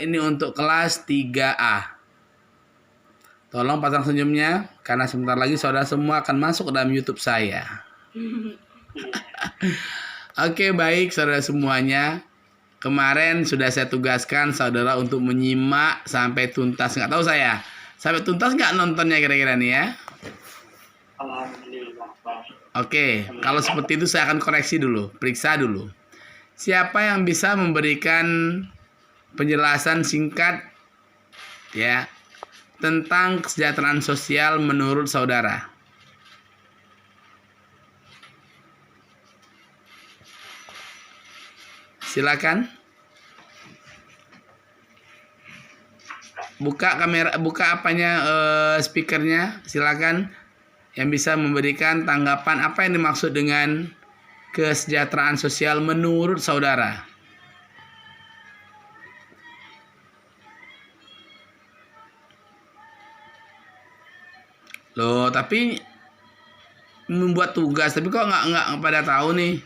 ini untuk kelas 3A. Tolong pasang senyumnya, karena sebentar lagi saudara semua akan masuk ke dalam YouTube saya. Oke, baik saudara semuanya. Kemarin sudah saya tugaskan saudara untuk menyimak sampai tuntas. Nggak tahu saya, sampai tuntas nggak nontonnya kira-kira nih ya? Alhamdulillah. Oke, kalau seperti itu saya akan koreksi dulu, periksa dulu. Siapa yang bisa memberikan penjelasan singkat ya tentang kesejahteraan sosial menurut saudara? Silakan. Buka kamera, buka apanya speakernya, silakan. Yang bisa memberikan tanggapan apa yang dimaksud dengan kesejahteraan sosial menurut saudara. Loh, tapi membuat tugas, tapi kok nggak pada tahu nih?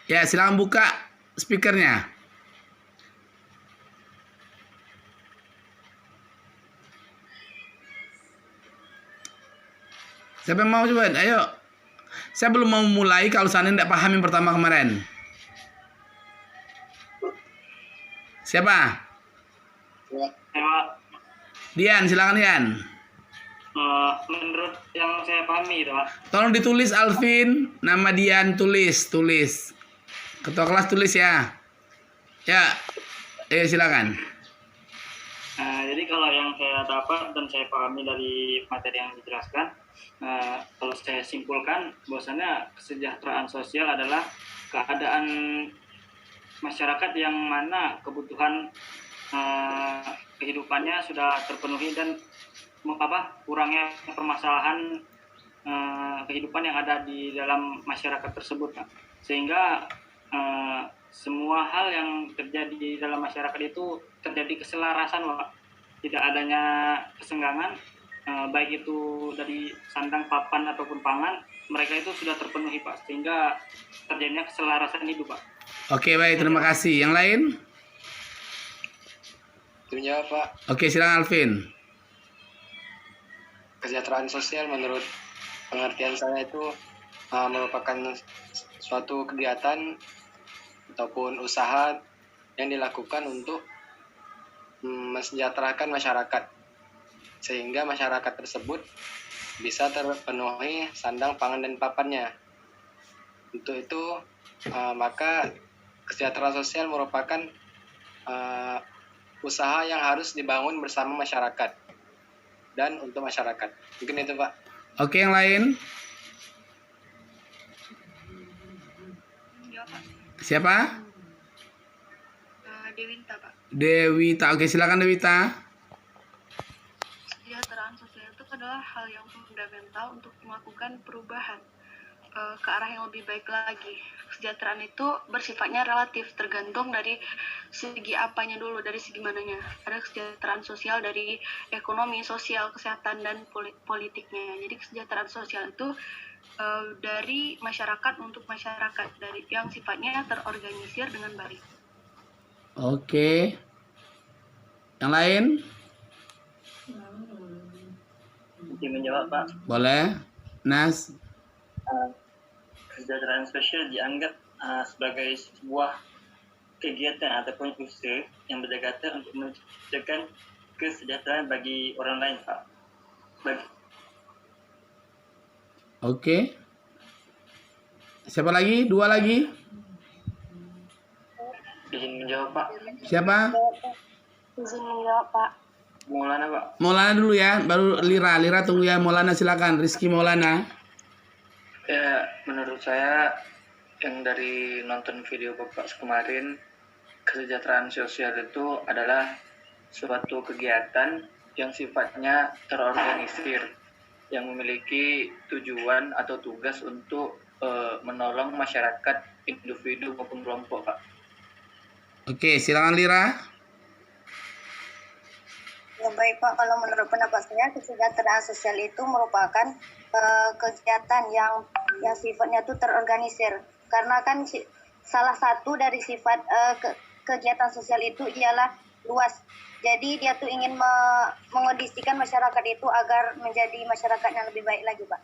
Ya, silakan buka speakernya. Siapa yang mau coba? Ayo. Saya belum mau mulai kalau seandainya tidak paham yang pertama kemarin. Siapa? Dian, silakan Dian. Menurut yang saya pahami itu, Pak. Tolong ditulis Alvin, nama Dian tulis. Ketua kelas tulis ya. Ya, silakan. Jadi kalau yang saya dapat dan saya pahami dari materi yang dijelaskan, kalau saya simpulkan, bahwasanya kesejahteraan sosial adalah keadaan masyarakat yang mana kebutuhan kehidupannya sudah terpenuhi dan kurangnya permasalahan kehidupan yang ada di dalam masyarakat tersebut, Pak. Sehingga semua hal yang terjadi di dalam masyarakat itu terjadi keselarasan, Pak. Tidak adanya kesenggangan, baik itu dari sandang, papan ataupun pangan, mereka itu sudah terpenuhi, Pak. Sehingga terjadinya keselarasan hidup, Pak. Oke, baik, terima kasih. Yang lain? Itu Pak. Oke, silakan Alvin. Kesejahteraan sosial menurut pengertian saya itu merupakan suatu kegiatan ataupun usaha yang dilakukan untuk mensejahterakan masyarakat, sehingga masyarakat tersebut bisa terpenuhi sandang, pangan, dan papannya. Untuk itu maka kesejahteraan sosial merupakan usaha yang harus dibangun bersama masyarakat dan untuk masyarakat. Mungkin itu, Pak. Oke, yang lain? Ya, Pak. Siapa? Dewinta, Pak. Dewita. Oke, silakan Dewita. Kesejahteraan sosial itu adalah hal yang fundamental untuk melakukan perubahan ke arah yang lebih baik lagi. Kesejahteraan itu bersifatnya relatif, tergantung dari segi apanya dulu, dari segi mananya. Ada kesejahteraan sosial dari ekonomi, sosial, kesehatan, dan politiknya. Jadi kesejahteraan sosial itu dari masyarakat untuk masyarakat, dari yang sifatnya terorganisir dengan baik. Oke. Yang lain? Mungkin menjawab, Pak. Boleh. Nas? Kesejahteraan sosial dianggap sebagai sebuah kegiatan ataupun usaha yang berdasarkan untuk menciptakan kesejahteraan bagi orang lain, Pak. Oke. Siapa lagi? Dua lagi? Izin menjawab, Pak. Siapa? Izin menjawab, Pak. Maulana, Pak. Maulana dulu ya, baru Lira. Lira tunggu ya. Maulana silakan. Rizky Maulana. Ya, menurut saya yang dari nonton video Bapak kemarin, kesejahteraan sosial itu adalah suatu kegiatan yang sifatnya terorganisir, yang memiliki tujuan atau tugas untuk menolong masyarakat, individu maupun kelompok, Pak. Oke, silakan Lira. Ya baik Pak, kalau menurut pendapat saya kesejahteraan sosial itu merupakan kegiatan yang sifatnya itu terorganisir, karena kan salah satu dari sifat kegiatan sosial itu ialah luas. Jadi dia tuh ingin mengondisikan masyarakat itu agar menjadi masyarakat yang lebih baik lagi, Pak.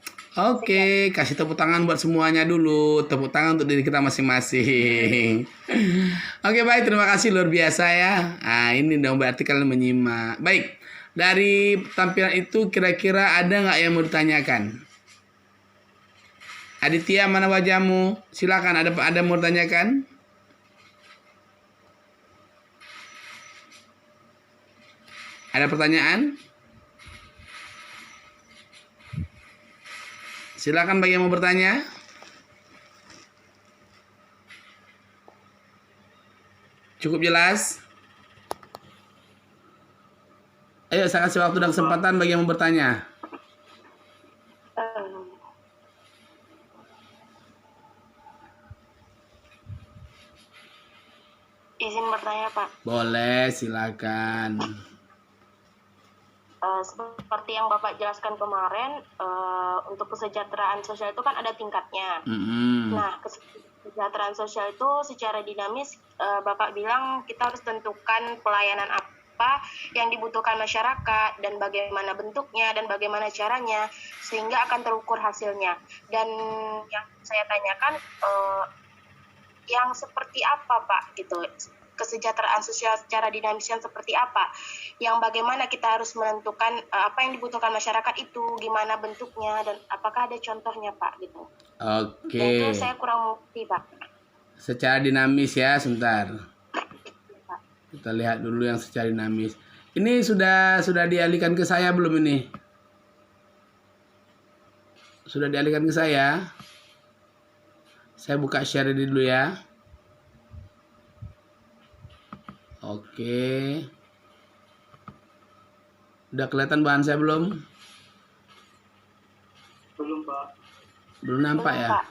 Oke, kasih tepuk tangan buat semuanya dulu. Tepuk tangan untuk diri kita masing-masing. Oke, baik. Terima kasih, luar biasa ya. Nah, ini dong berarti kalian menyimak. Baik, dari tampilan itu kira-kira ada nggak yang mau ditanyakan? Aditya, mana wajahmu? Silakan, ada mau ditanyakan? Ada pertanyaan? Silakan bagi yang mau bertanya. Cukup jelas? Ayo saya kasih waktu dan kesempatan bagi yang mau bertanya. Izin bertanya, Pak. Boleh, silakan. Seperti yang Bapak jelaskan kemarin, untuk kesejahteraan sosial itu kan ada tingkatnya. Nah, kesejahteraan sosial itu secara dinamis, Bapak bilang kita harus tentukan pelayanan apa yang dibutuhkan masyarakat dan bagaimana bentuknya dan bagaimana caranya sehingga akan terukur hasilnya. Dan yang saya tanyakan, yang seperti apa, Pak, gitu? Kesejahteraan sosial secara dinamis yang seperti apa, yang bagaimana kita harus menentukan apa yang dibutuhkan masyarakat itu, gimana bentuknya, dan apakah ada contohnya, Pak, gitu. Oke. Dan itu saya kurang mengerti, Pak. Secara dinamis ya, sebentar. Kita lihat dulu yang secara dinamis. Ini sudah dialihkan ke saya belum ini? Sudah dialihkan ke saya? Saya buka share ini dulu ya. Oke. Udah kelihatan bahan saya belum? Belum, Pak. Belum nampak ya? Pak.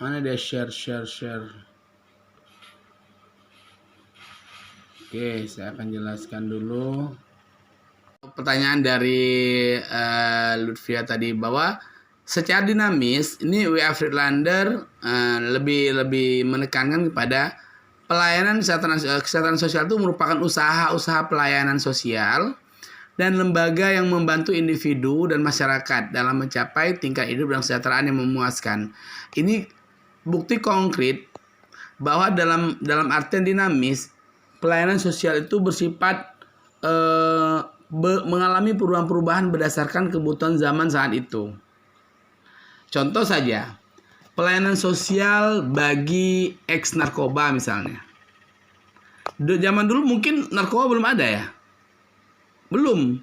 Mana dia share. Oke, saya akan jelaskan dulu. Pertanyaan dari Lutfia tadi bahwa secara dinamis ini WA Friedlander lebih menekankan kepada pelayanan kesehatan sosial itu merupakan usaha pelayanan sosial dan lembaga yang membantu individu dan masyarakat dalam mencapai tingkat hidup dan kesejahteraan yang memuaskan. Ini bukti konkret bahwa dalam artian dinamis pelayanan sosial itu bersifat mengalami perubahan-perubahan berdasarkan kebutuhan zaman saat itu. Contoh saja, pelayanan sosial bagi ex narkoba misalnya. Zaman dulu mungkin narkoba belum ada ya? Belum.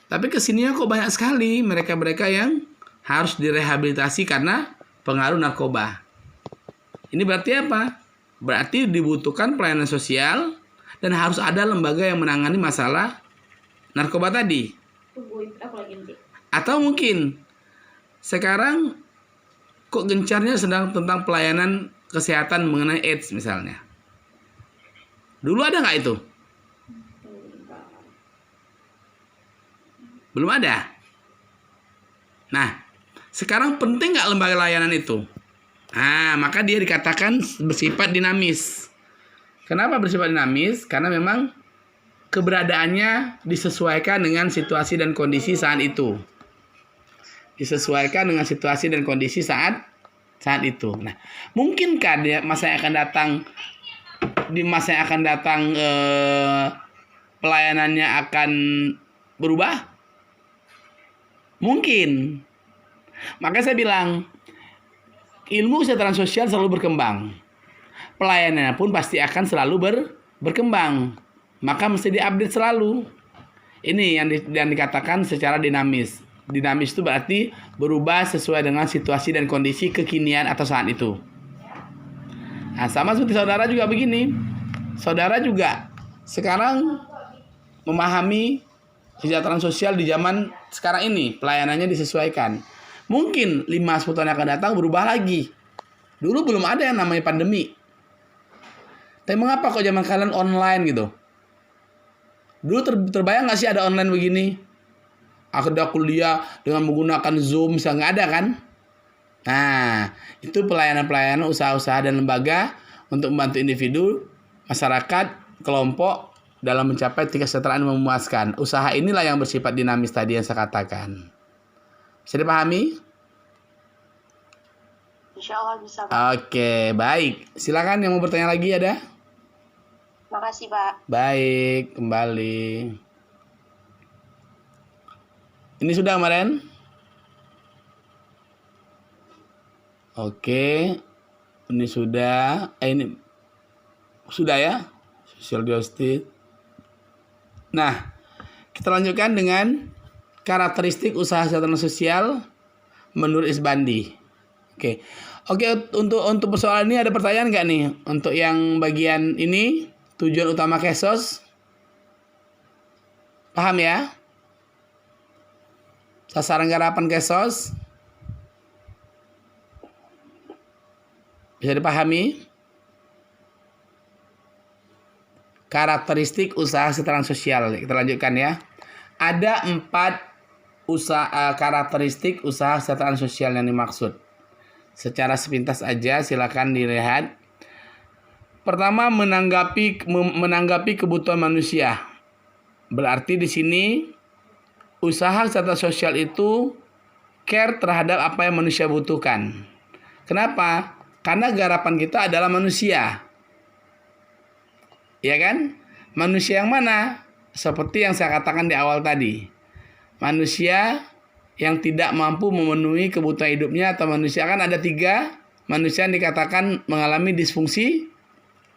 Tapi kesininya kok banyak sekali mereka-mereka yang harus direhabilitasi karena pengaruh narkoba. Ini berarti apa? Berarti dibutuhkan pelayanan sosial dan harus ada lembaga yang menangani masalah narkoba tadi. Atau mungkin sekarang kok gencarnya sedang tentang pelayanan kesehatan mengenai AIDS misalnya. Dulu ada nggak itu? Belum ada. Nah, sekarang penting nggak lembaga layanan itu? Nah, maka dia dikatakan bersifat dinamis. Kenapa bersifat dinamis? Karena memang keberadaannya disesuaikan dengan situasi dan kondisi saat itu. Disesuaikan dengan situasi dan kondisi saat itu. Nah, mungkinkah di masa yang akan datang pelayanannya akan berubah? Mungkin. Maka saya bilang ilmu kesejahteraan sosial selalu berkembang. Pelayanannya pun pasti akan selalu berkembang. Maka mesti diupdate selalu. Ini yang dikatakan secara dinamis. Dinamis itu berarti berubah sesuai dengan situasi dan kondisi kekinian atau saat itu. Nah, sama seperti saudara juga begini. Saudara juga sekarang memahami kesejahteraan sosial di zaman sekarang ini. Pelayanannya disesuaikan. Mungkin 5-10 tahun yang akan datang berubah lagi. Dulu belum ada yang namanya pandemi. Tapi mengapa kok zaman kalian online gitu? Dulu terbayang nggak sih ada online begini? Ada kuliah dengan menggunakan Zoom, misalnya nggak ada kan? Nah, itu pelayanan-pelayanan usaha-usaha dan lembaga untuk membantu individu, masyarakat, kelompok dalam mencapai tingkat kesejahteraan yang memuaskan. Usaha inilah yang bersifat dinamis tadi yang saya katakan. Bisa dipahami? Insya Allah bisa, Pak. Oke, baik. Silakan yang mau bertanya lagi ada? Makasih, Pak. Baik, kembali. Ini sudah kemarin? Oke. Ini sudah. Ini sudah ya? Social justice. Nah, kita lanjutkan dengan karakteristik usaha kesejahteraan sosial menurut Isbandi. Oke. Untuk persoalan ini ada pertanyaan nggak nih? Untuk yang bagian ini, tujuan utama KESOS. Paham ya? Sasaran garapan KESOS bisa dipahami? Karakteristik usaha kesejahteraan sosial. Kita lanjutkan ya. Ada 4 karakteristik usaha kesejahteraan sosial yang dimaksud. Secara sepintas aja silakan dilihat. Pertama, menanggapi kebutuhan manusia. Berarti di sini usaha kesejahteraan sosial itu care terhadap apa yang manusia butuhkan. Kenapa? Karena garapan kita adalah manusia. Ya kan? Manusia yang mana? Seperti yang saya katakan di awal tadi. Manusia yang tidak mampu memenuhi kebutuhan hidupnya, atau manusia kan ada 3 manusia yang dikatakan mengalami disfungsi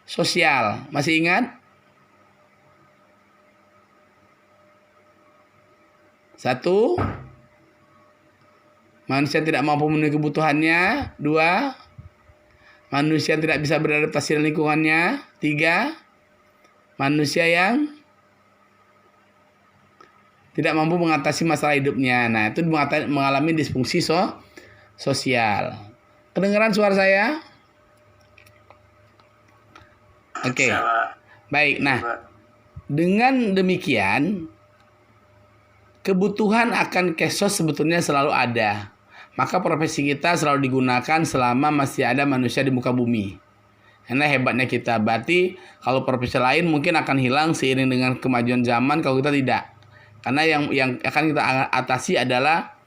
sosial. Masih ingat? 1, manusia tidak mampu memenuhi kebutuhannya. 2, manusia tidak bisa beradaptasi dengan lingkungannya. 3, manusia yang tidak mampu mengatasi masalah hidupnya. Nah, itu mengalami disfungsi sosial. Kedengaran suara saya? Oke. Baik, nah, dengan demikian kebutuhan akan KESOS sebetulnya selalu ada. Maka profesi kita selalu digunakan selama masih ada manusia di muka bumi. Karena hebatnya kita. Berarti kalau profesi lain mungkin akan hilang seiring dengan kemajuan zaman, kalau kita tidak. Karena yang akan kita atasi adalah,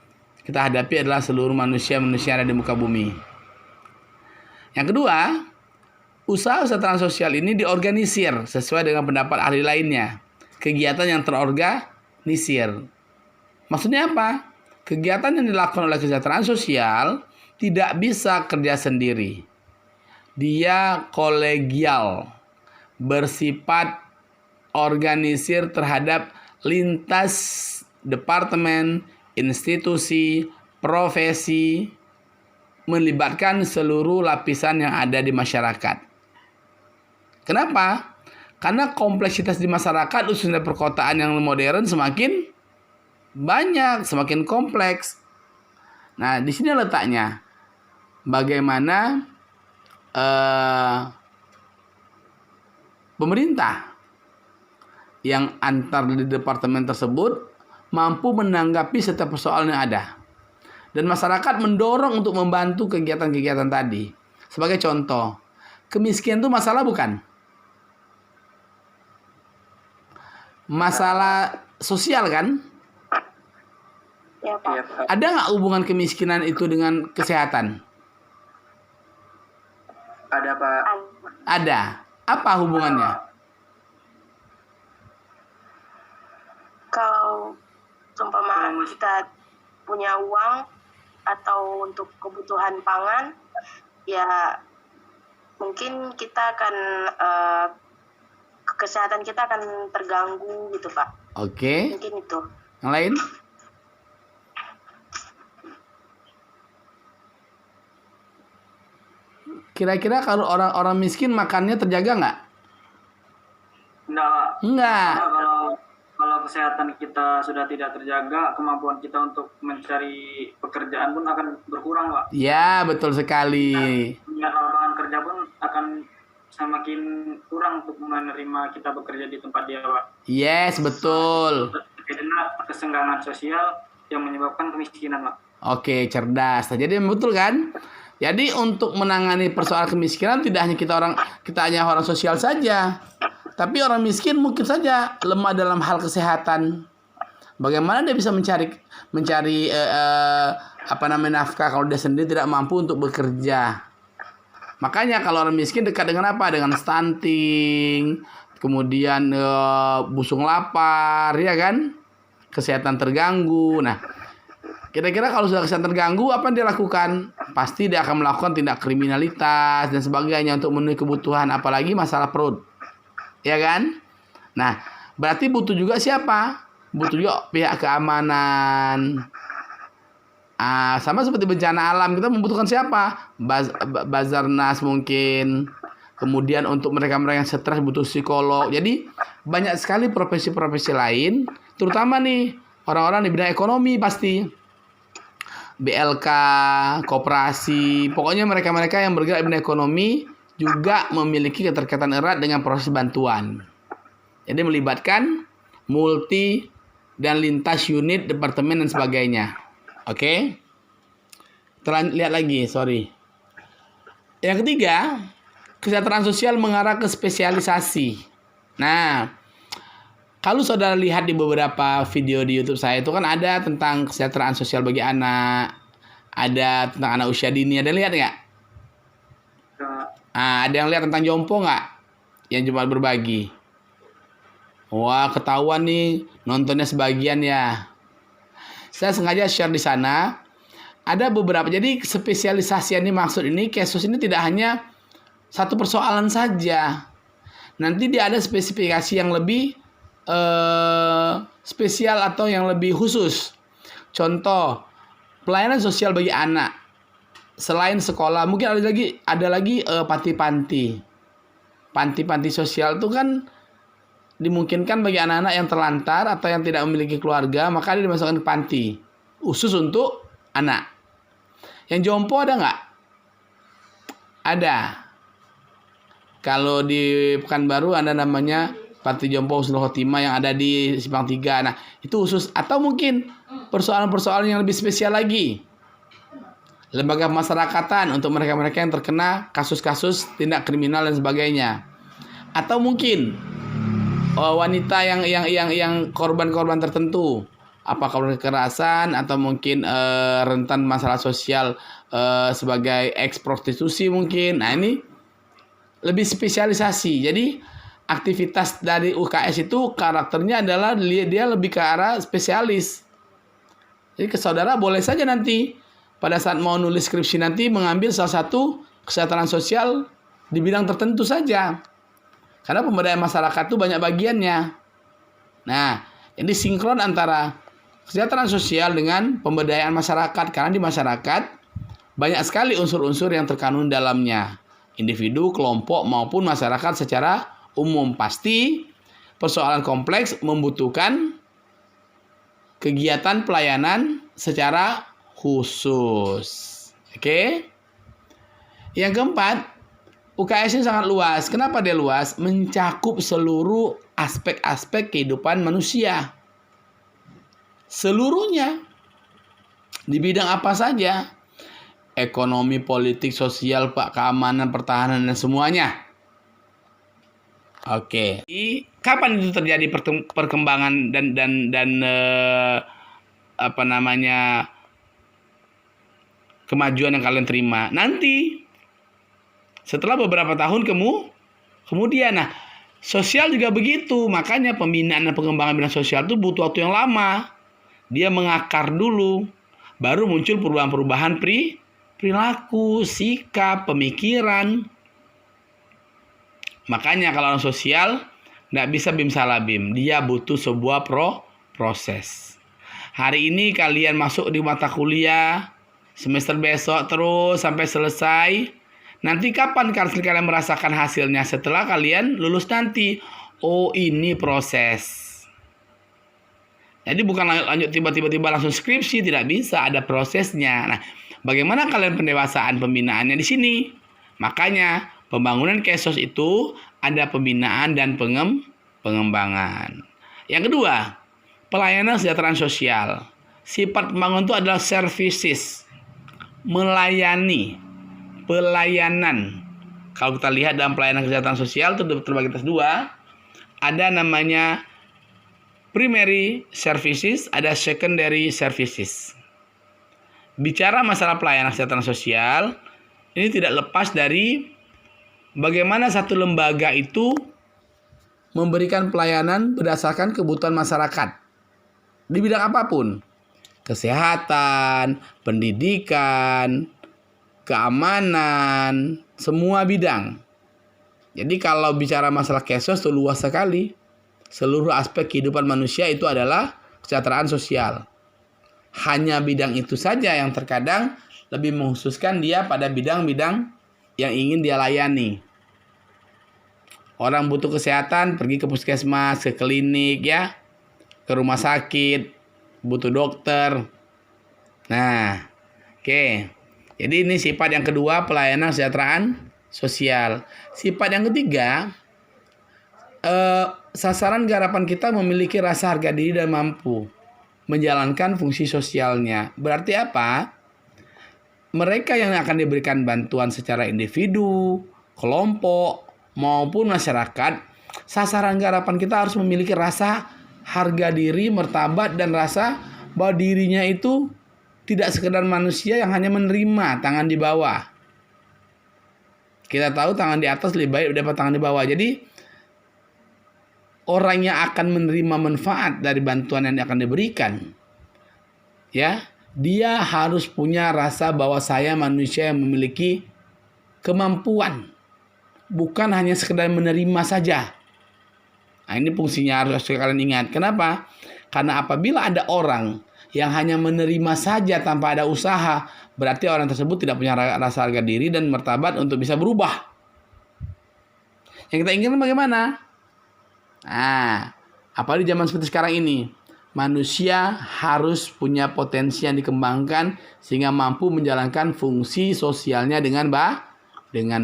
kita hadapi adalah seluruh manusia-manusia yang ada di muka bumi. Yang kedua, usaha kesejahteraan sosial ini diorganisir sesuai dengan pendapat ahli lainnya. Kegiatan yang terorganisir. Maksudnya apa? Kegiatan yang dilakukan oleh kesejahteraan sosial tidak bisa kerja sendiri. Dia kolegial, bersifat organisir terhadap lintas departemen, institusi, profesi, melibatkan seluruh lapisan yang ada di masyarakat. Kenapa? Karena kompleksitas di masyarakat, khususnya perkotaan yang modern, semakin banyak, semakin kompleks. Nah, di sini letaknya. Bagaimana pemerintah yang antar di departemen tersebut mampu menanggapi setiap persoalan yang ada. Dan masyarakat mendorong untuk membantu kegiatan-kegiatan tadi. Sebagai contoh, kemiskinan itu masalah bukan? Masalah sosial kan? Ya, Pak. Ada nggak hubungan kemiskinan itu dengan kesehatan? Ada, Pak. Ada. Apa hubungannya? Kalau seumpama kita punya uang atau untuk kebutuhan pangan, ya mungkin kita akan kesehatan kita akan terganggu gitu, Pak. Oke. Mungkin itu. Yang lain? Kira-kira kalau orang-orang miskin makannya terjaga nggak? Enggak, Pak. Enggak. Karena kalau kesehatan kita sudah tidak terjaga, kemampuan kita untuk mencari pekerjaan pun akan berkurang, Pak. Ya, betul sekali. Lapangan kerja pun akan semakin kurang untuk menerima kita bekerja di tempat dia, Pak. Yes, betul. Karena kesenggangan sosial yang menyebabkan kemiskinan, Pak. Oke, cerdas. Nah, jadi betul kan? Jadi untuk menangani persoalan kemiskinan tidak hanya kita hanya orang sosial saja, tapi orang miskin mungkin saja lemah dalam hal kesehatan. Bagaimana dia bisa mencari nafkah kalau dia sendiri tidak mampu untuk bekerja? Makanya kalau orang miskin dekat dengan apa? Dengan stunting, kemudian busung lapar, ya kan? Kesehatan terganggu. Nah, kira-kira kalau sudah kesehatan terganggu, apa yang dia lakukan? Pasti dia akan melakukan tindak kriminalitas dan sebagainya untuk memenuhi kebutuhan, apalagi masalah perut. Ya kan? Nah, berarti butuh juga siapa? Butuh juga pihak keamanan. Sama seperti bencana alam, kita membutuhkan siapa? Basarnas mungkin. Kemudian untuk mereka-mereka yang stres butuh psikolog. Jadi banyak sekali profesi-profesi lain, terutama nih orang-orang di bidang ekonomi pasti. BLK, koperasi, pokoknya mereka-mereka yang bergerak di bidang ekonomi juga memiliki keterkaitan erat dengan proses bantuan. Jadi melibatkan multi dan lintas unit, departemen dan sebagainya. Oke. Kita lihat lagi, sorry. Yang ketiga, kesejahteraan sosial mengarah ke spesialisasi. Nah, kalau saudara lihat di beberapa video di YouTube saya itu kan ada tentang kesejahteraan sosial bagi anak, ada tentang anak usia dini, ada lihat nggak? Ada yang lihat tentang jompo nggak? Yang cuma berbagi. Wah, ketahuan nih nontonnya sebagian ya. Saya sengaja share di sana. Ada beberapa. Jadi spesialisasi yang dimaksud ini, kasus ini tidak hanya satu persoalan saja. Nanti dia ada spesifikasi yang lebih spesial atau yang lebih khusus. Contoh, pelayanan sosial bagi anak. Selain sekolah, mungkin ada lagi panti-panti. Panti-panti sosial itu kan dimungkinkan bagi anak-anak yang terlantar atau yang tidak memiliki keluarga, maka dia dimasukkan ke panti khusus untuk anak. Yang jompo ada nggak? Ada. Kalau di Pekanbaru ada namanya Panti Jompo Husnul Khotimah yang ada di Simpang 3. Nah, itu khusus. Atau mungkin persoalan-persoalan yang lebih spesial lagi. Lembaga pemasyarakatan untuk mereka-mereka yang terkena kasus-kasus tindak kriminal dan sebagainya. Atau mungkin wanita yang korban-korban tertentu, apakah kekerasan atau mungkin rentan masalah sosial sebagai eks prostitusi mungkin. Nah, ini lebih spesialisasi. Jadi aktivitas dari UKS itu karakternya adalah dia lebih ke arah spesialis. Jadi saudara boleh saja nanti pada saat mau nulis skripsi nanti mengambil salah satu kesejahteraan sosial di bidang tertentu saja. Karena pemberdayaan masyarakat itu banyak bagiannya. Nah, jadi sinkron antara kesejahteraan sosial dengan pemberdayaan masyarakat. Karena di masyarakat banyak sekali unsur-unsur yang terkandung dalamnya. Individu, kelompok, maupun masyarakat secara umum. Pasti persoalan kompleks membutuhkan kegiatan pelayanan secara khusus. Oke? Yang keempat, UKS ini sangat luas. Kenapa dia luas? Mencakup seluruh aspek-aspek kehidupan manusia. Seluruhnya. Di bidang apa saja. Ekonomi, politik, sosial, keamanan, pertahanan, dan semuanya. Oke. Kapan itu terjadi perkembangan dan kemajuan yang kalian terima? Nanti. Setelah beberapa tahun kemudian. Nah, sosial juga begitu. Makanya pembinaan dan pengembangan bidang sosial itu butuh waktu yang lama. Dia mengakar dulu. Baru muncul perubahan-perubahan perilaku, sikap, pemikiran. Makanya kalau orang sosial nggak bisa bim salah bim. Dia butuh sebuah proses. Hari ini kalian masuk di mata kuliah. Semester besok terus sampai selesai. Nanti kapan kalian merasakan hasilnya? Setelah kalian lulus nanti. Oh, ini proses. Jadi bukan lanjut tiba-tiba langsung skripsi, tidak bisa, ada prosesnya. Nah, bagaimana kalian pendewasaan pembinaannya di sini? Makanya Pembangunan kesos itu ada pembinaan dan pengembangan. Yang kedua, pelayanan kesejahteraan sosial. Sifat pembangunan itu adalah services, melayani, pelayanan. Kalau kita lihat dalam pelayanan kesejahteraan sosial itu terbagi atas dua. Ada namanya primary services, ada secondary services. Bicara masalah pelayanan kesehatan sosial, ini tidak lepas dari bagaimana satu lembaga itu memberikan pelayanan berdasarkan kebutuhan masyarakat di bidang apapun. Kesehatan, pendidikan, keamanan, semua bidang. Jadi kalau bicara masalah kesos itu luas sekali. Seluruh aspek kehidupan manusia itu adalah kesejahteraan sosial. Hanya bidang itu saja yang terkadang lebih mengkhususkan dia pada bidang-bidang yang ingin dia layani. Orang butuh kesehatan, pergi ke puskesmas, ke klinik ya, ke rumah sakit, butuh dokter. Nah, oke. Jadi ini sifat yang kedua, pelayanan kesejahteraan sosial. Sifat yang ketiga, sasaran garapan kita memiliki rasa harga diri dan mampu menjalankan fungsi sosialnya. Berarti apa? Mereka yang akan diberikan bantuan secara individu, kelompok, maupun masyarakat, sasaran garapan kita harus memiliki rasa harga diri, martabat, dan rasa bahwa dirinya itu tidak sekedar manusia yang hanya menerima tangan di bawah. Kita tahu tangan di atas lebih baik daripada tangan di bawah. Jadi orang yang akan menerima manfaat dari bantuan yang akan diberikan, ya, dia harus punya rasa bahwa saya manusia yang memiliki kemampuan, bukan hanya sekedar menerima saja. Nah, ini fungsinya harus kalian ingat. Kenapa? Karena apabila ada orang yang hanya menerima saja tanpa ada usaha, berarti orang tersebut tidak punya rasa harga diri dan martabat untuk bisa berubah. Yang kita inginkan bagaimana? Nah, apalagi zaman seperti sekarang ini, manusia harus punya potensi yang dikembangkan sehingga mampu menjalankan fungsi sosialnya dengan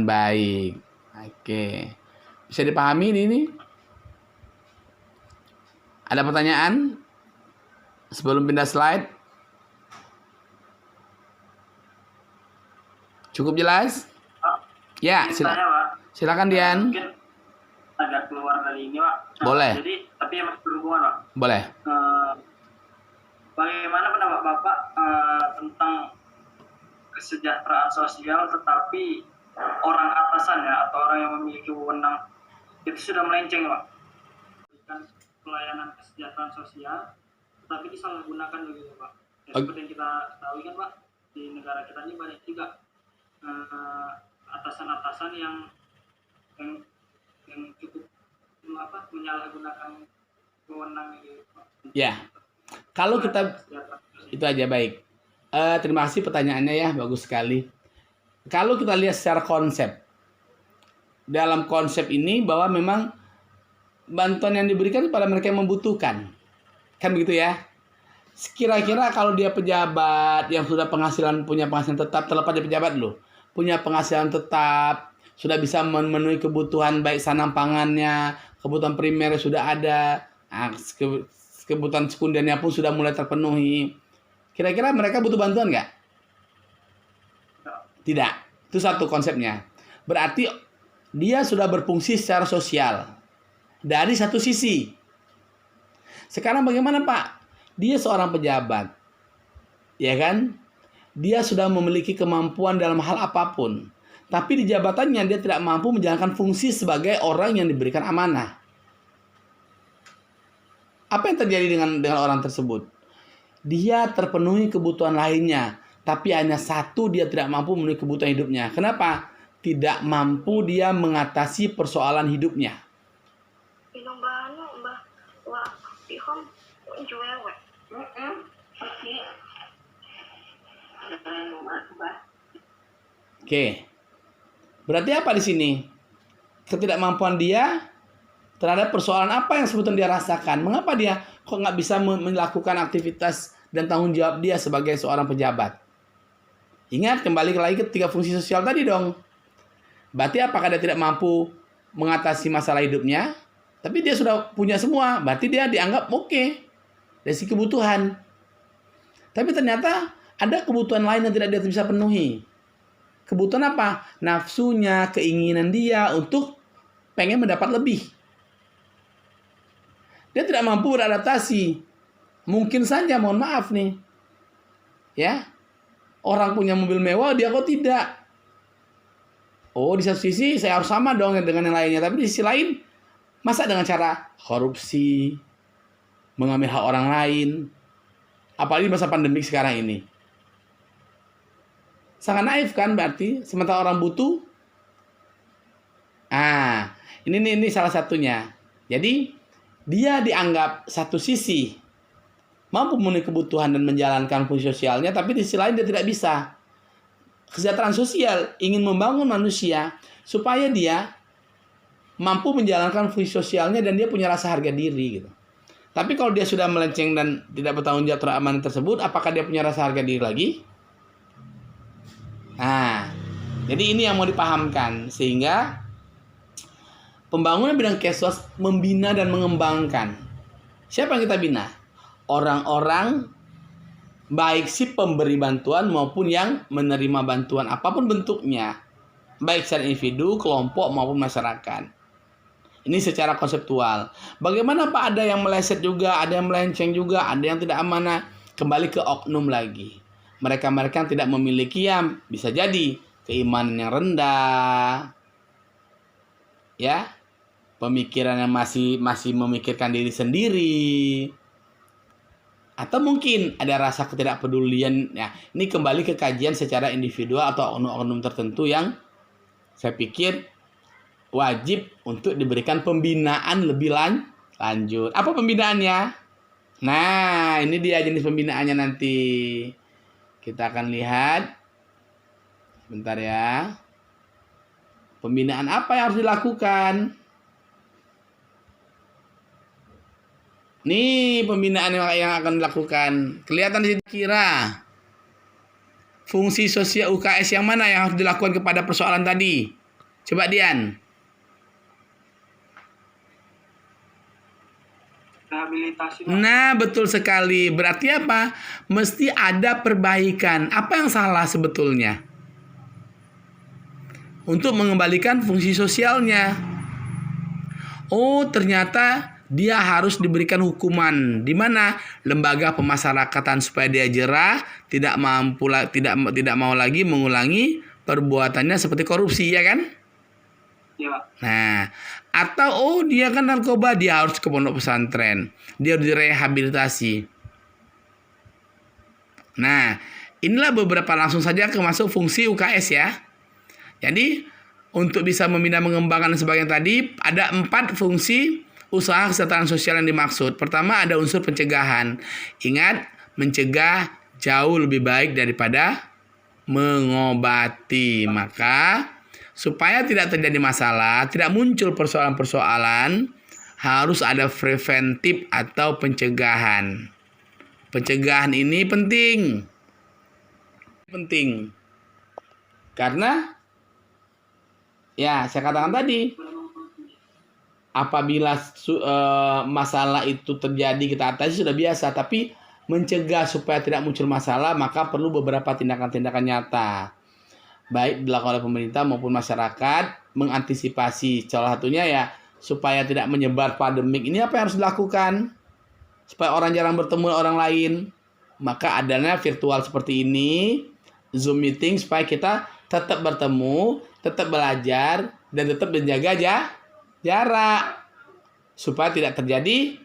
baik. Oke. Bisa dipahami ini? Ada pertanyaan? Sebelum pindah slide. Cukup jelas? Ya, silakan Dian. Mungkin agak keluar dari ini, Pak. Boleh. Jadi, tapi yang masih berhubungan, Pak. Boleh. Bagaimana pendapat Bapak tentang kesejahteraan sosial tetapi orang atasan ya atau orang yang memiliki wewenang itu sudah melenceng, Pak? Berikan pelayanan kesejahteraan sosial tetapi disalahgunakan begitu, Pak. Ya, seperti yang kita tahu kan, Pak, di negara kita ini banyak juga atasan-atasan yang cukup menyalahgunakan wewenang gitu, Pak. Ya. Kalau kita itu aja baik. Terima kasih pertanyaannya ya, bagus sekali. Kalau kita lihat secara konsep, dalam konsep ini bahwa memang bantuan yang diberikan kepada mereka yang membutuhkan, kan begitu ya. Kira-kira kalau dia pejabat yang sudah punya penghasilan tetap, terlepas dari pejabat dulu, punya penghasilan tetap, sudah bisa memenuhi kebutuhan baik sanam pangannya, kebutuhan primer sudah ada, kebutuhan sekundernya pun sudah mulai terpenuhi. Kira-kira mereka butuh bantuan nggak? Tidak. Itu satu konsepnya. Berarti dia sudah berfungsi secara sosial. Dari satu sisi. Sekarang bagaimana, Pak? Dia seorang pejabat. Ya kan? Dia sudah memiliki kemampuan dalam hal apapun. Tapi di jabatannya dia tidak mampu menjalankan fungsi sebagai orang yang diberikan amanah. Apa yang terjadi dengan orang tersebut? Dia terpenuhi kebutuhan lainnya, tapi hanya satu dia tidak mampu memenuhi kebutuhan hidupnya. Kenapa? Tidak mampu dia mengatasi persoalan hidupnya. Oke. Berarti apa di sini? Ketidakmampuan dia terhadap persoalan apa yang sebetulnya dia rasakan. Mengapa dia kok nggak bisa melakukan aktivitas dan tanggung jawab dia sebagai seorang pejabat? Ingat, kembali lagi ke tiga fungsi sosial tadi dong. Berarti apakah dia tidak mampu mengatasi masalah hidupnya? Tapi dia sudah punya semua, berarti dia dianggap oke dari segi kebutuhan. Tapi ternyata ada kebutuhan lain yang tidak dia bisa penuhi. Kebutuhan apa? Nafsunya, keinginan dia untuk pengen mendapat lebih. Dia tidak mampu beradaptasi. Mungkin saja, mohon maaf nih. Ya. Orang punya mobil mewah, dia kok tidak. Oh, di satu sisi saya harus sama dong dengan yang lainnya. Tapi di sisi lain, masa dengan cara korupsi, mengambil hak orang lain. Apalagi masa pandemik sekarang ini. Sangat naif kan berarti. Sementara orang butuh. Ini salah satunya. Jadi, dia dianggap satu sisi mampu memenuhi kebutuhan dan menjalankan fungsi sosialnya, tapi di sisi lain dia tidak bisa. Kesejahteraan sosial ingin membangun manusia supaya dia mampu menjalankan fungsi sosialnya dan dia punya rasa harga diri gitu. Tapi kalau dia sudah melenceng dan tidak bertanggung jawab terhadap amanah tersebut, apakah dia punya rasa harga diri lagi? Nah, jadi ini yang mau dipahamkan sehingga pembangunan bidang Keswas membina dan mengembangkan. Siapa yang kita bina? Orang-orang baik si pemberi bantuan maupun yang menerima bantuan apapun bentuknya. Baik secara individu, kelompok maupun masyarakat. Ini secara konseptual. Bagaimana Pak, ada yang meleset juga, ada yang melenceng juga, ada yang tidak amanah. Kembali ke oknum lagi. Mereka-mereka yang tidak memiliki bisa jadi keimanan yang rendah. Ya. Pemikiran yang masih memikirkan diri sendiri, atau mungkin ada rasa ketidakpedulian. Ya, ini kembali ke kajian secara individual atau oknum-oknum tertentu yang saya pikir wajib untuk diberikan pembinaan lebih lanjut. Apa pembinaannya? Nah, ini dia jenis pembinaannya nanti. Kita akan lihat. Sebentar ya. Pembinaan apa yang harus dilakukan? Nih pembinaan yang akan dilakukan. Kelihatan di sini kira fungsi sosial UKS yang mana yang harus dilakukan kepada persoalan tadi? Coba Dian. Rehabilitasi. Nah, betul sekali. Berarti apa? Mesti ada perbaikan. Apa yang salah sebetulnya? Untuk mengembalikan fungsi sosialnya. Oh, ternyata dia harus diberikan hukuman di mana lembaga pemasyarakatan supaya dia jerah, tidak mau lagi mengulangi perbuatannya seperti korupsi, ya kan? Ya, Pak. Nah, atau dia kan narkoba, dia harus ke pondok pesantren, dia harus direhabilitasi. Nah, inilah beberapa langsung saja masuk fungsi UKS ya. Jadi untuk bisa membina, mengembangkan dan sebagainya tadi ada 4 fungsi usaha kesejahteraan sosial yang dimaksud. Pertama ada unsur pencegahan. Ingat, mencegah jauh lebih baik daripada mengobati. Maka supaya tidak terjadi masalah, tidak muncul persoalan-persoalan, harus ada preventif atau pencegahan. Pencegahan ini penting. Karena ya saya katakan tadi, apabila masalah itu terjadi kita atasi sudah biasa, tapi mencegah supaya tidak muncul masalah maka perlu beberapa tindakan-tindakan nyata, baik dilakukan oleh pemerintah maupun masyarakat, mengantisipasi. Salah satunya ya supaya tidak menyebar pandemik ini apa yang harus dilakukan supaya orang jarang bertemu orang lain, maka adanya virtual seperti ini, Zoom meeting, supaya kita tetap bertemu, tetap belajar dan tetap menjaga jarak supaya tidak terjadi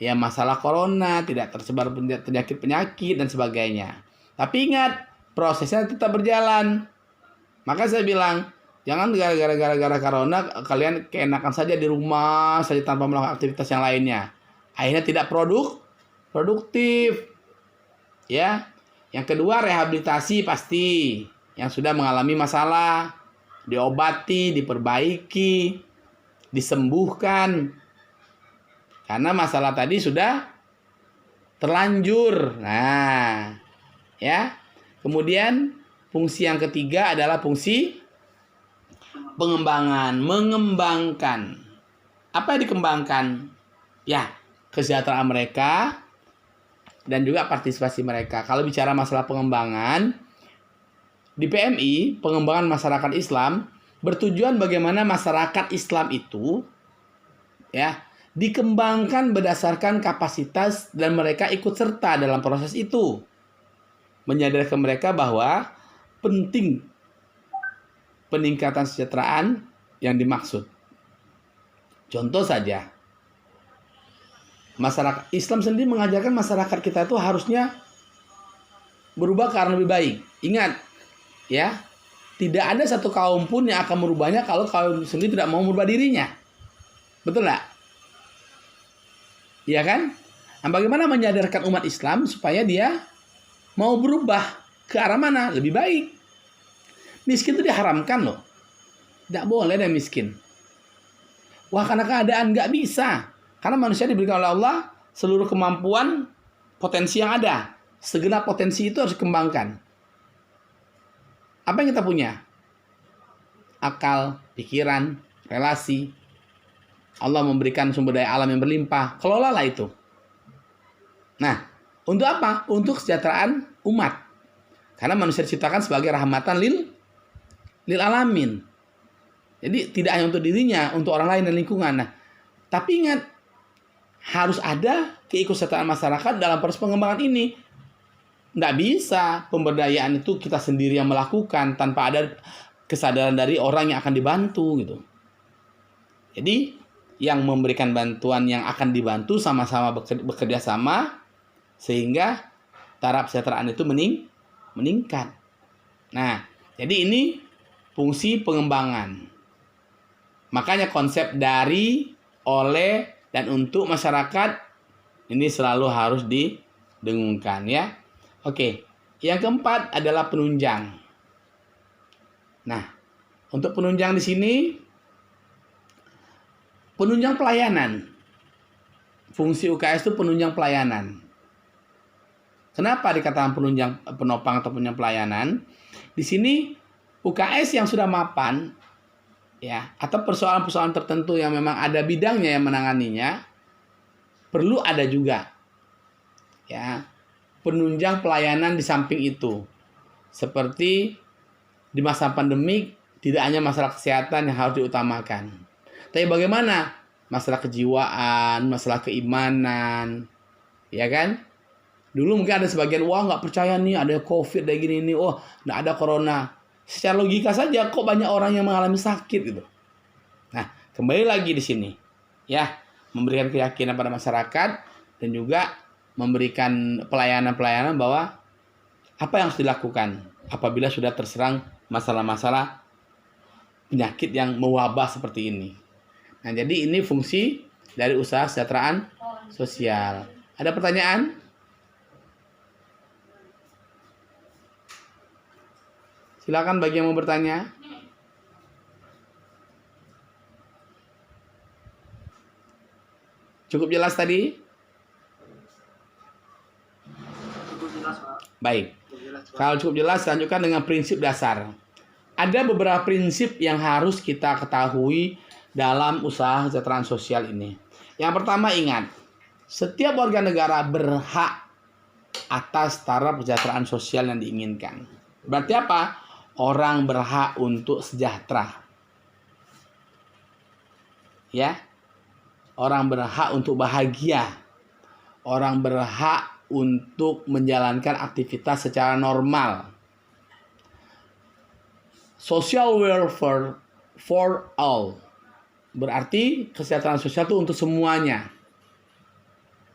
ya masalah corona, tidak tersebar penyakit dan sebagainya. Tapi ingat, prosesnya tetap berjalan. Maka saya bilang, jangan gara-gara corona kalian keenakan saja di rumah saja tanpa melakukan aktivitas yang lainnya. Akhirnya tidak produktif. Ya. Yang kedua, rehabilitasi pasti. Yang sudah mengalami masalah, diobati, diperbaiki, disembuhkan. Karena masalah tadi sudah terlanjur. Nah, ya. Kemudian fungsi yang ketiga adalah fungsi mengembangkan. Apa yang dikembangkan? Ya, kesejahteraan mereka dan juga partisipasi mereka. Kalau bicara masalah pengembangan, di PMI, pengembangan masyarakat Islam, bertujuan bagaimana masyarakat Islam itu ya dikembangkan berdasarkan kapasitas dan mereka ikut serta dalam proses itu. Menyadarkan mereka bahwa penting peningkatan kesejahteraan yang dimaksud. Contoh saja, masyarakat Islam sendiri mengajarkan masyarakat kita itu harusnya berubah ke arah lebih baik. Ingat, ya, tidak ada satu kaum pun yang akan merubahnya kalau kaum sendiri tidak mau merubah dirinya. Betul nggak? Iya kan? Nah, bagaimana menyadarkan umat Islam supaya dia mau berubah ke arah mana? Lebih baik. Miskin itu diharamkan loh. Tidak boleh ada miskin. Wah, karena keadaan nggak bisa. Karena manusia diberikan oleh Allah seluruh kemampuan potensi yang ada. Segenap potensi itu harus dikembangkan. Apa yang kita punya? Akal, pikiran, relasi. Allah memberikan sumber daya alam yang berlimpah. Kelolalah itu. Nah, untuk apa? Untuk kesejahteraan umat. Karena manusia diciptakan sebagai rahmatan lil alamin. Jadi tidak hanya untuk dirinya, untuk orang lain dan lingkungan. Nah, tapi ingat, harus ada keikutsertaan masyarakat dalam proses pengembangan ini. Nggak bisa pemberdayaan itu kita sendiri yang melakukan tanpa ada kesadaran dari orang yang akan dibantu gitu. Jadi yang memberikan bantuan yang akan dibantu sama-sama bekerja sama sehingga taraf kesejahteraan itu meningkat. Nah, jadi ini fungsi pengembangan. Makanya konsep dari, oleh, dan untuk masyarakat ini selalu harus didengungkan ya. Oke, yang keempat adalah penunjang. Nah, untuk penunjang di sini, penunjang pelayanan. Fungsi UKS itu penunjang pelayanan. Kenapa dikatakan penunjang penopang atau penunjang pelayanan? Di sini UKS yang sudah mapan, ya, atau persoalan-persoalan tertentu yang memang ada bidangnya yang menanganinya, perlu ada juga, ya, penunjang pelayanan di samping itu. Seperti di masa pandemik, tidak hanya masalah kesehatan yang harus diutamakan, tapi bagaimana masalah kejiwaan, masalah keimanan, ya kan? Dulu mungkin ada sebagian, wah nggak percaya nih ada COVID, ada gini nih, oh nggak ada corona. Secara logika saja kok banyak orang yang mengalami sakit gitu. Nah, kembali lagi di sini, ya, memberikan keyakinan pada masyarakat dan juga memberikan pelayanan-pelayanan bahwa apa yang harus dilakukan apabila sudah terserang masalah-masalah penyakit yang mewabah seperti ini. Nah, jadi ini fungsi dari usaha kesejahteraan sosial. Ada pertanyaan? Silakan bagi yang mau bertanya. Cukup jelas tadi? Cukup jelas, Pak. Baik. Kalau cukup jelas, lanjutkan dengan prinsip dasar. Ada beberapa prinsip yang harus kita ketahui dalam usaha kesejahteraan sosial ini. Yang pertama, ingat, setiap warga negara berhak atas taraf kesejahteraan sosial yang diinginkan. Berarti apa? Orang berhak untuk sejahtera. Ya. Orang berhak untuk bahagia. Orang berhak untuk menjalankan aktivitas secara normal. Social welfare for all. Berarti kesejahteraan sosial itu untuk semuanya.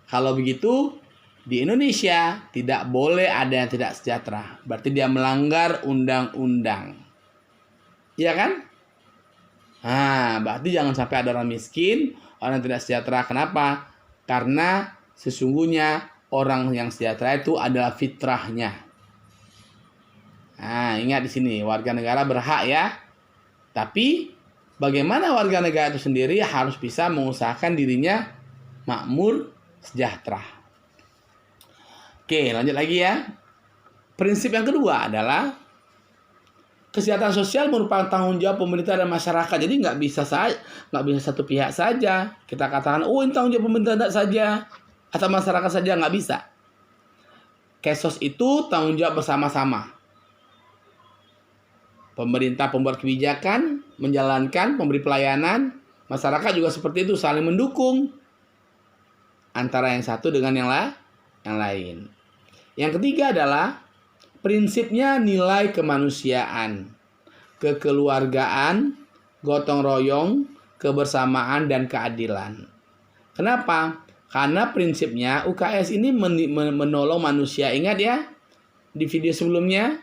Kalau begitu, di Indonesia tidak boleh ada yang tidak sejahtera. Berarti dia melanggar undang-undang. Iya kan? Nah, berarti jangan sampai ada orang miskin, orang yang tidak sejahtera. Kenapa? Karena sesungguhnya orang yang sejahtera itu adalah fitrahnya. Nah, ingat di sini, warga negara berhak ya. Tapi bagaimana warga negara itu sendiri harus bisa mengusahakan dirinya makmur, sejahtera. Oke, lanjut lagi ya. Prinsip yang kedua adalah kesejahteraan sosial merupakan tanggung jawab pemerintah dan masyarakat. Jadi nggak bisa satu pihak saja. Kita katakan, oh ini tanggung jawab pemerintah saja atau masyarakat saja, nggak bisa. Kesos itu tanggung jawab bersama-sama. Pemerintah pembuat kebijakan, menjalankan, memberi pelayanan, masyarakat juga seperti itu, saling mendukung antara yang satu dengan yang lain. Yang ketiga adalah prinsipnya nilai kemanusiaan, kekeluargaan, gotong royong, kebersamaan, dan keadilan. Kenapa? Karena prinsipnya UKS ini menolong manusia. Ingat ya, di video sebelumnya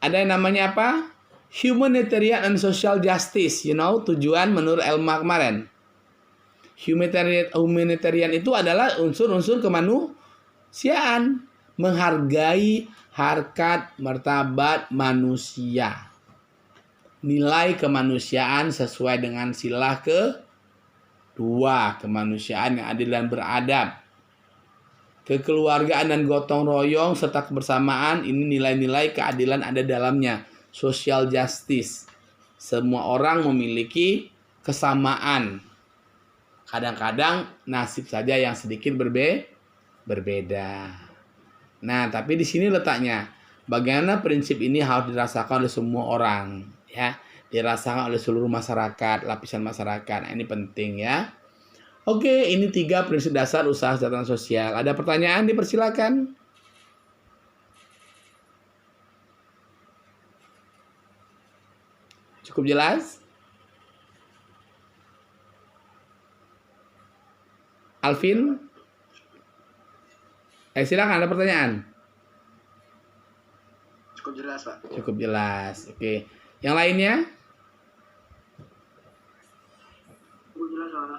ada yang namanya apa? Humanitarian and social justice. Tujuan menurut Elma kemarin. Humanitarian itu adalah unsur-unsur kemanusiaan. Menghargai harkat martabat manusia. Nilai kemanusiaan sesuai dengan sila kedua, kemanusiaan yang adil dan beradab. Kekeluargaan dan gotong royong serta kebersamaan, ini nilai-nilai keadilan ada dalamnya. Social justice. Semua orang memiliki kesamaan. Kadang-kadang nasib saja yang sedikit berbeda. Nah, tapi di sini letaknya. Bagaimana prinsip ini harus dirasakan oleh semua orang, ya. Dirasakan oleh seluruh masyarakat, lapisan masyarakat. Nah, ini penting ya. Oke, ini 3 prinsip dasar usaha kesejahteraan sosial. Ada pertanyaan? Dipersilakan. Cukup jelas? Alvin? Silakan, ada pertanyaan? Cukup jelas, Pak. Cukup jelas. Oke. Yang lainnya?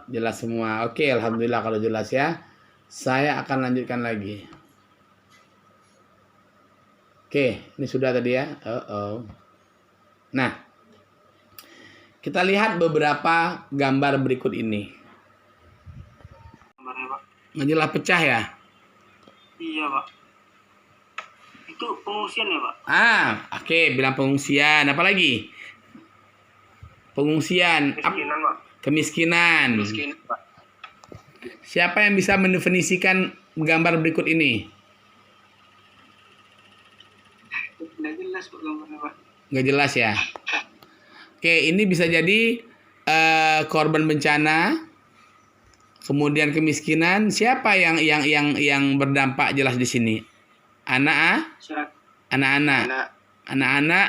Jelas semua. Oke, alhamdulillah kalau jelas ya. Saya akan lanjutkan lagi. Oke, ini sudah tadi ya. Nah, kita lihat beberapa gambar berikut ini. Gambarnya, Pak. Majalah pecah ya? Iya, Pak. Itu pengungsian ya, Pak? Oke, bilang pengungsian. Apa lagi? Pengungsian. Kemiskinan, Pak. Kemiskinan. Miskin, Pak. Siapa yang bisa mendefinisikan gambar berikut ini? Nggak jelas, Pak, gambarnya, Pak. Nggak jelas ya? Oke, ini bisa jadi korban bencana, kemudian kemiskinan. Siapa yang berdampak jelas di sini? Masyarakat. Anak-anak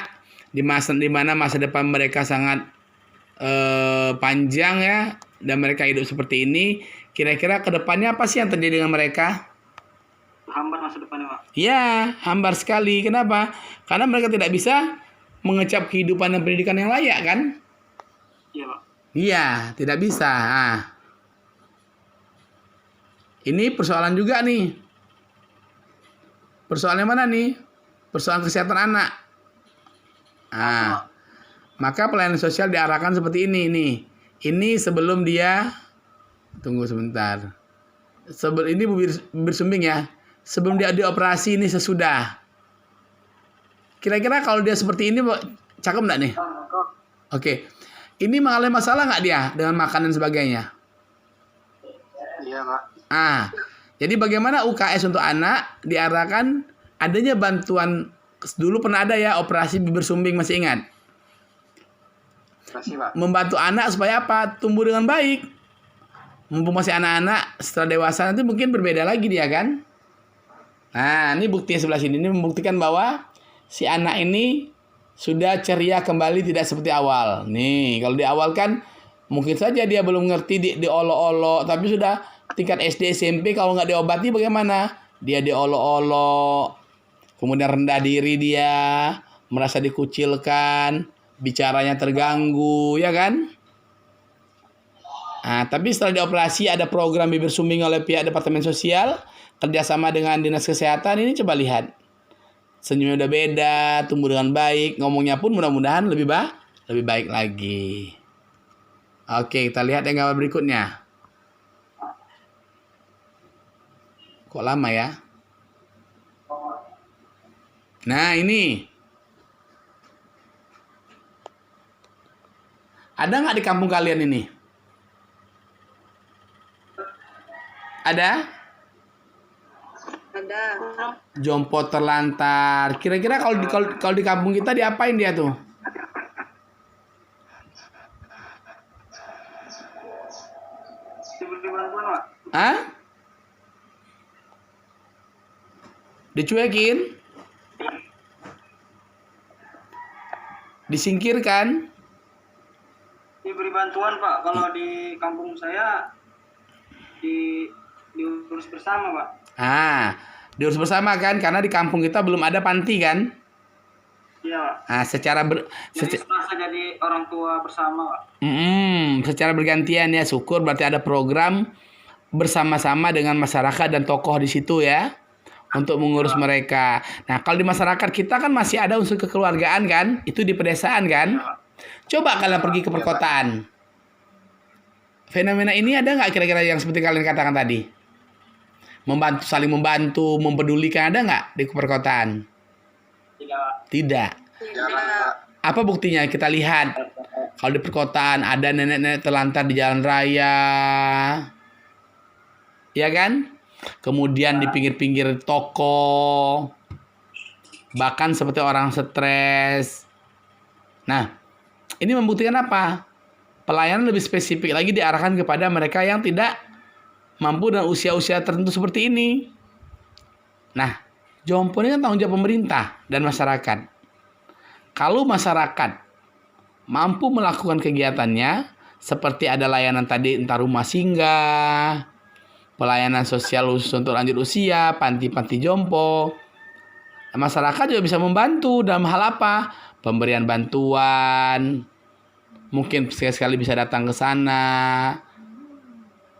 di mana masa depan mereka sangat panjang ya, dan mereka hidup seperti ini. Kira-kira kedepannya apa sih yang terjadi dengan mereka? Hambar masa depannya, Pak. Ya, hambar sekali. Kenapa? Karena mereka tidak bisa mengecap kehidupan dan pendidikan yang layak kan? Iya, Pak. Iya, tidak bisa. Ini persoalan juga nih. Persoalannya mana nih? Persoalan kesehatan anak. Maka pelayanan sosial diarahkan seperti ini nih. Ini sebelum dia, tunggu sebentar. Ini bibir sumbing ya. Sebelum dia dioperasi, ini sesudah. Kira-kira kalau dia seperti ini, cakep nggak nih? Oke. Ini mengalami masalah nggak dia dengan makan dan sebagainya? Iya, Pak. Jadi bagaimana UKS untuk anak diarahkan adanya bantuan. Dulu pernah ada ya operasi bibir sumbing, masih ingat? Masih, Pak. Membantu anak supaya apa? Tumbuh dengan baik. Mumpung masih anak-anak, setelah dewasa nanti mungkin berbeda lagi dia kan? Nah, ini buktinya sebelah sini. Ini membuktikan bahwa si anak ini sudah ceria kembali, tidak seperti awal. Nih, kalau di awal kan mungkin saja dia belum ngerti, diolok-olok. Tapi sudah tingkat SD, SMP, kalau nggak diobati bagaimana? Dia diolok-olok. Kemudian rendah diri dia, merasa dikucilkan, bicaranya terganggu, ya kan? Tapi setelah dioperasi ada program bibir sumbing oleh pihak Departemen Sosial kerjasama dengan Dinas Kesehatan. Ini coba lihat, senyumnya udah beda, tumbuh dengan baik, ngomongnya pun mudah-mudahan lebih baik lagi. Oke, kita lihat yang gambar berikutnya. Kok lama ya? Nah, ini Ada nggak di kampung kalian ini? Ada? Ada. Jompo terlantar. Kira-kira kalau di kampung kita diapain dia tuh? Diberi bantuan, Pak. Hah? Dicuekin? Disingkirkan? Diberi bantuan, Pak. Kalau di kampung saya diurus bersama, Pak. Diurus bersama kan? Karena di kampung kita belum ada panti kan? Iya, Pak. Jadi serasa jadi orang tua bersama, Pak. Secara bergantian ya, syukur berarti ada program bersama-sama dengan masyarakat dan tokoh di situ ya, untuk mengurus mereka. Nah, kalau di masyarakat kita kan masih ada unsur kekeluargaan kan? Itu di pedesaan kan? Coba kalian pergi ke perkotaan. Fenomena ini ada nggak kira-kira yang seperti kalian katakan tadi? Saling membantu, mempedulikan, ada nggak di perkotaan? Tidak. Apa buktinya? Kita lihat. Kalau di perkotaan ada nenek-nenek terlantar di jalan raya. Ya kan? Kemudian di pinggir-pinggir toko. Bahkan seperti orang stres. Nah, ini membuktikan apa? Pelayanan lebih spesifik lagi diarahkan kepada mereka yang tidak mampu dan usia-usia tertentu seperti ini. Nah, Jompo ini kan tanggung jawab pemerintah dan masyarakat. Kalau masyarakat mampu melakukan kegiatannya, seperti ada layanan tadi, entah rumah singgah, pelayanan sosial khusus untuk lanjut usia, panti-panti Jompo, masyarakat juga bisa membantu dalam hal apa? Pemberian bantuan, mungkin sekali-sekali bisa datang ke sana,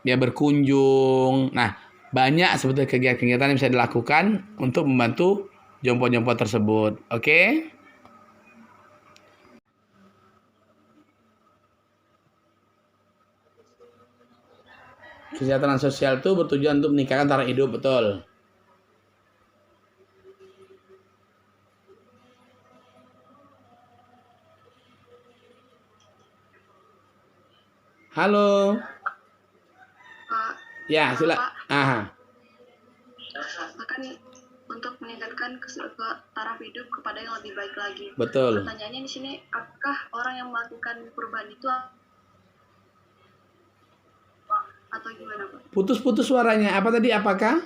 dia berkunjung. Nah, banyak sebetulnya kegiatan-kegiatan yang bisa dilakukan untuk membantu jompo-jompo tersebut. Oke? Kesejahteraan sosial itu bertujuan untuk meningkatkan taraf hidup, betul. Halo. Pak, Ya, sila. Aha. akan untuk meningkatkan taraf hidup kepada yang lebih baik lagi. Betul. Pertanyaannya di sini, apakah orang yang melakukan perubahan itu atau gimana, Pak? Putus-putus suaranya. Apa tadi? Apakah?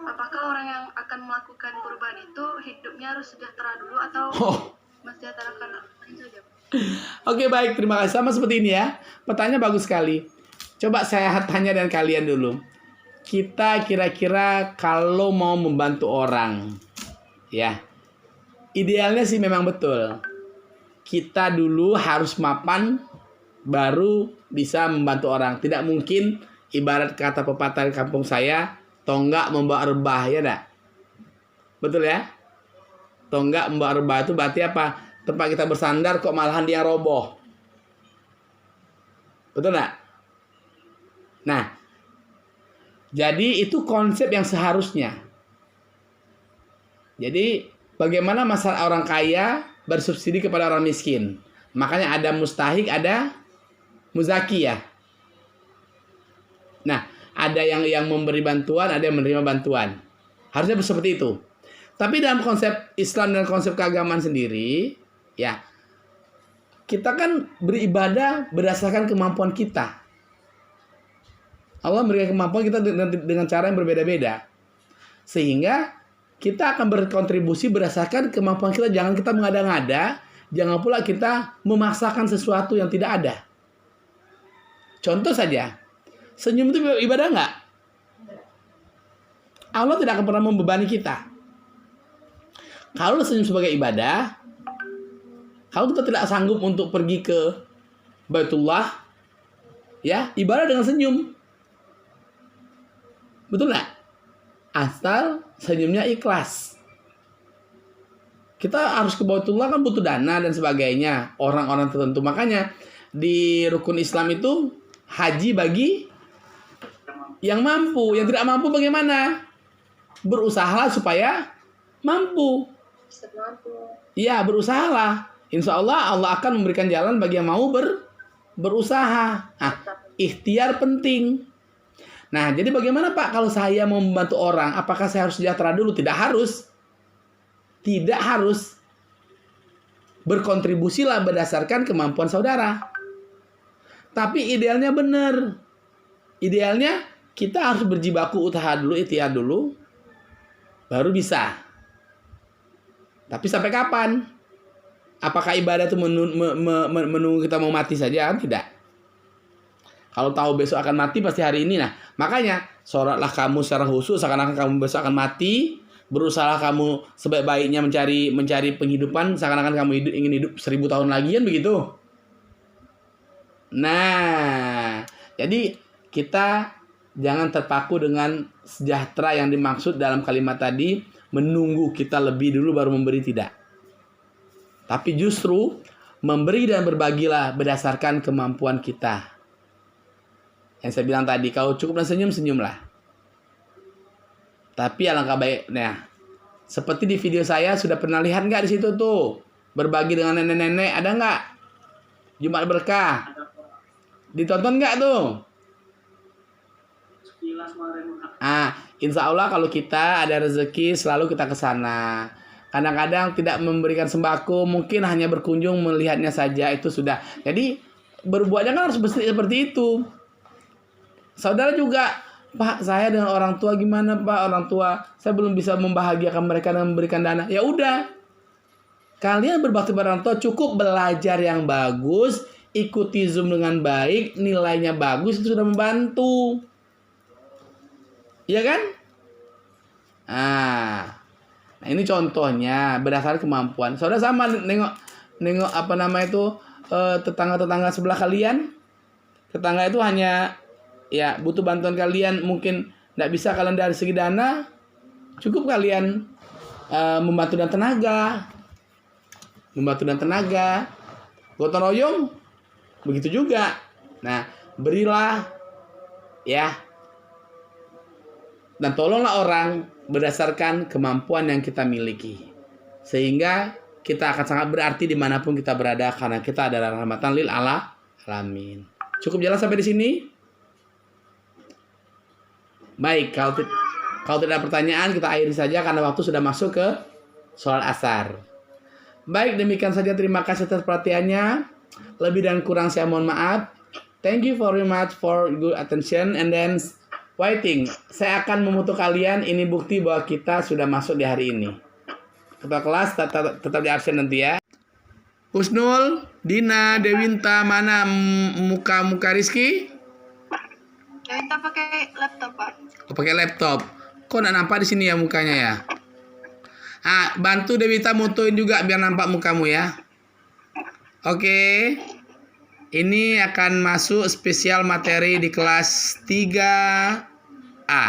Apakah orang yang akan melakukan perubahan itu hidupnya harus sejahtera dulu atau mensejahterakan lain saja, Pak? Oke, baik. Terima kasih. Sama seperti ini ya. Pertanyaan bagus sekali. Coba saya tanya dan kalian dulu. Kita kira-kira kalau mau membantu orang, ya, idealnya sih memang betul. Kita dulu harus mapan, baru bisa membantu orang. Tidak mungkin, ibarat kata pepatah di kampung saya, tonggak membawa rebah, ya enggak? Betul ya? Tonggak membawa rebah itu berarti apa? Tempat kita bersandar kok malahan dia roboh. Betul enggak? Nah, jadi itu konsep yang seharusnya. Jadi bagaimana masalah orang kaya bersubsidi kepada orang miskin. Makanya ada mustahik, ada muzaki ya. Nah, ada yang memberi bantuan, ada yang menerima bantuan. Harusnya seperti itu. Tapi dalam konsep Islam dan konsep keagamaan sendiri, ya, kita kan beribadah berdasarkan kemampuan kita. Allah memberikan kemampuan kita dengan cara yang berbeda-beda. Sehingga kita akan berkontribusi berdasarkan kemampuan kita. Jangan kita mengada-ngada. Jangan pula kita memaksakan sesuatu yang tidak ada. Contoh saja. Senyum itu ibadah nggak? Allah tidak akan pernah membebani kita. Kalau senyum sebagai ibadah, kalau kita tidak sanggup untuk pergi ke Baitullah, ya, ibadah dengan senyum. Betul nggak? Asal senyumnya ikhlas. Kita harus ke Baitullah kan butuh dana dan sebagainya. Orang-orang tertentu. Makanya di rukun Islam itu haji bagi yang mampu. Yang tidak mampu bagaimana? Berusaha supaya mampu. Iya, berusahalah. insya Allah Allah akan memberikan jalan bagi yang mau berusaha. Nah, ikhtiar penting. Nah, jadi bagaimana Pak kalau saya mau membantu orang? Apakah saya harus sejahtera dulu? Tidak harus. Tidak harus. Berkontribusilah berdasarkan kemampuan saudara. Tapi idealnya benar. Idealnya kita harus berjibaku usaha dulu, ikhtiar dulu, baru bisa. Tapi sampai kapan? Apakah ibadah itu menunggu kita mau mati saja? Tidak. Kalau tahu besok akan mati pasti hari ini. Nah, makanya sholatlah kamu secara khusus seakan-akan kamu besok akan mati. Berusaha kamu sebaik-baiknya mencari penghidupan seakan-akan kamu ingin hidup 1000 tahun lagi, kan begitu. Nah, jadi kita jangan terpaku dengan sejahtera yang dimaksud dalam kalimat tadi, menunggu kita lebih dulu baru memberi, tidak. Tapi justru memberi dan berbagilah berdasarkan kemampuan kita. Yang saya bilang tadi, kalau cukup dan senyum, senyumlah. Tapi alangkah baiknya, seperti di video saya sudah pernah lihat nggak di situ tuh, berbagi dengan nenek-nenek, ada nggak? Jumat berkah. Ditonton nggak tuh? Insya Allah kalau kita ada rezeki selalu kita ke sana. Kadang-kadang tidak memberikan sembako, mungkin hanya berkunjung melihatnya saja, itu sudah. Jadi berbuatnya kan harus seperti itu. Saudara juga, Pak, saya dengan orang tua gimana Pak? Orang tua saya belum bisa membahagiakan mereka dan memberikan dana. Ya udah, kalian berbakti pada orang tua, cukup belajar yang bagus, ikuti Zoom dengan baik, nilainya bagus, itu sudah membantu. Iya kan? Nah ini contohnya berdasarkan kemampuan. Saudara sama nengok apa nama itu tetangga-tetangga sebelah kalian. Tetangga itu hanya ya butuh bantuan kalian, mungkin tidak bisa kalian dari segi dana, cukup kalian membantu dan tenaga, gotong royong, begitu juga. Nah, berilah ya, dan tolonglah orang berdasarkan kemampuan yang kita miliki, sehingga kita akan sangat berarti dimanapun kita berada, karena kita adalah rahmatan lil alamin. Cukup jelas sampai di sini? Baik, kalau tidak ada pertanyaan kita akhiri saja karena waktu sudah masuk ke sholat asar. Baik, demikian saja, terima kasih atas perhatiannya. Lebih dan kurang saya mohon maaf. Thank you very much for good attention and then waiting. Saya akan membantu kalian, ini bukti bahwa kita sudah masuk di hari ini. Ketua kelas tetap di absen nanti ya. Husnul, Dina, Dewinta, mana muka Rizky? Kita pakai laptop, Pak. Oh, pakai laptop. Kok nggak nampak di sini ya mukanya ya? Bantu Dewita mutuin juga biar nampak mukamu ya. Oke. Ini akan masuk spesial materi di kelas 3A.